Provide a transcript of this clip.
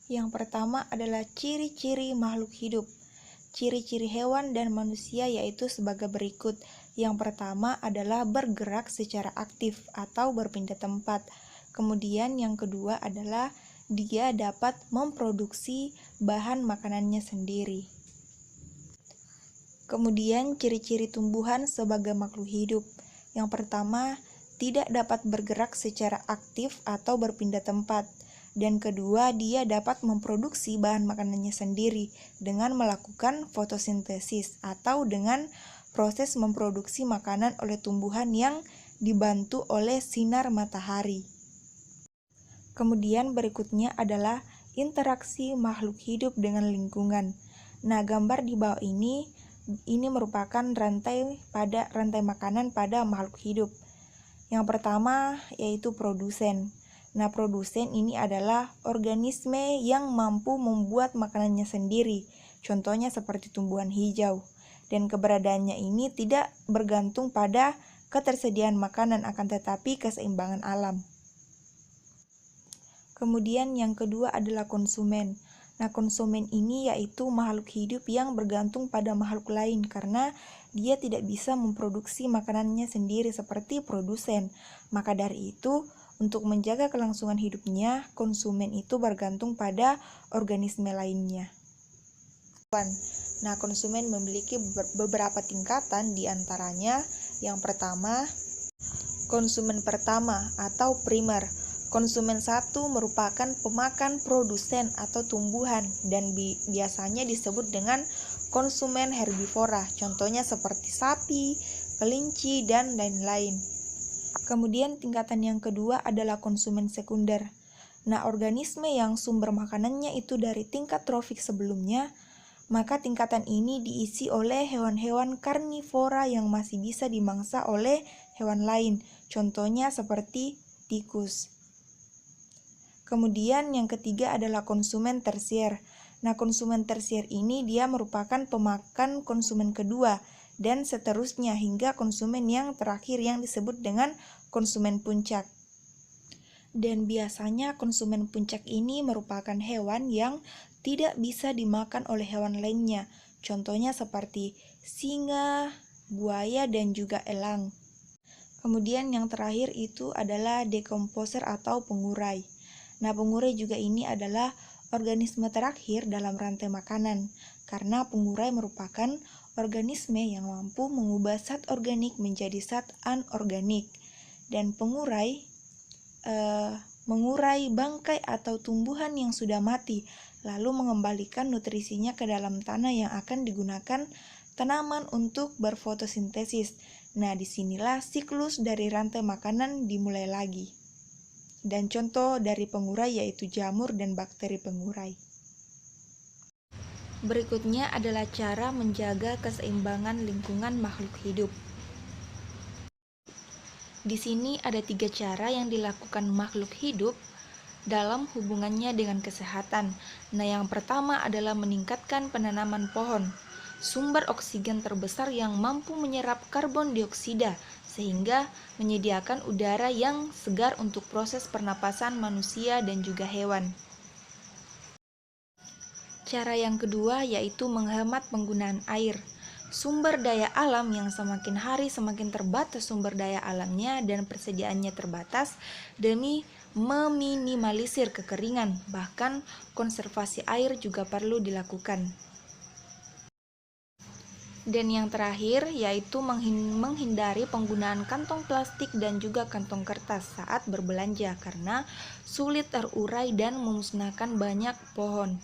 Yang pertama adalah ciri-ciri makhluk hidup. Ciri-ciri hewan dan manusia yaitu sebagai berikut. Yang pertama adalah bergerak secara aktif atau berpindah tempat. Kemudian yang kedua adalah dia dapat memproduksi bahan makanannya sendiri. Kemudian ciri-ciri tumbuhan sebagai makhluk hidup. Yang pertama, tidak dapat bergerak secara aktif atau berpindah tempat. Dan kedua, dia dapat memproduksi bahan makanannya sendiri dengan melakukan fotosintesis atau dengan proses memproduksi makanan oleh tumbuhan yang dibantu oleh sinar matahari. Kemudian berikutnya adalah interaksi makhluk hidup dengan lingkungan. Nah, gambar di bawah ini merupakan rantai makanan pada makhluk hidup. Yang pertama yaitu produsen. Nah, produsen ini adalah organisme yang mampu membuat makanannya sendiri. Contohnya seperti tumbuhan hijau. Dan keberadaannya ini tidak bergantung pada ketersediaan makanan, akan tetapi keseimbangan alam. Kemudian yang kedua adalah konsumen. Nah, konsumen ini yaitu makhluk hidup yang bergantung pada makhluk lain karena dia tidak bisa memproduksi makanannya sendiri seperti produsen. Maka dari itu, untuk menjaga kelangsungan hidupnya, konsumen itu bergantung pada organisme lainnya. Nah, konsumen memiliki beberapa tingkatan, diantaranya yang pertama, konsumen pertama atau primer. Konsumen satu merupakan pemakan produsen atau tumbuhan dan biasanya disebut dengan konsumen herbivora, contohnya seperti sapi, kelinci, dan lain-lain. Kemudian tingkatan yang kedua adalah konsumen sekunder. Nah, organisme yang sumber makanannya itu dari tingkat trofik sebelumnya, maka tingkatan ini diisi oleh hewan-hewan karnivora yang masih bisa dimangsa oleh hewan lain, contohnya seperti tikus. Kemudian yang ketiga adalah konsumen tersier. Nah, konsumen tersier ini dia merupakan pemakan konsumen kedua dan seterusnya hingga konsumen yang terakhir yang disebut dengan konsumen puncak. Dan biasanya konsumen puncak ini merupakan hewan yang tidak bisa dimakan oleh hewan lainnya. Contohnya seperti singa, buaya, dan juga elang. Kemudian yang terakhir itu adalah decomposer atau pengurai. Nah, pengurai juga ini adalah organisme terakhir dalam rantai makanan, karena pengurai merupakan organisme yang mampu mengubah zat organik menjadi zat anorganik. Dan pengurai mengurai bangkai atau tumbuhan yang sudah mati, lalu mengembalikan nutrisinya ke dalam tanah yang akan digunakan tanaman untuk berfotosintesis. Nah, disinilah siklus dari rantai makanan dimulai lagi. Dan contoh dari pengurai yaitu jamur dan bakteri pengurai. Berikutnya adalah cara menjaga keseimbangan lingkungan makhluk hidup. Di sini ada 3 cara yang dilakukan makhluk hidup dalam hubungannya dengan kesehatan. Nah, yang pertama adalah meningkatkan penanaman pohon, sumber oksigen terbesar yang mampu menyerap karbon dioksida, sehingga menyediakan udara yang segar untuk proses pernapasan manusia dan juga hewan. Cara yang kedua yaitu menghemat penggunaan air. Sumber daya alam yang semakin hari semakin terbatas sumber daya alamnya dan persediaannya terbatas demi meminimalisir kekeringan, bahkan konservasi air juga perlu dilakukan. Dan yang terakhir yaitu menghindari penggunaan kantong plastik dan juga kantong kertas saat berbelanja karena sulit terurai dan memusnahkan banyak pohon.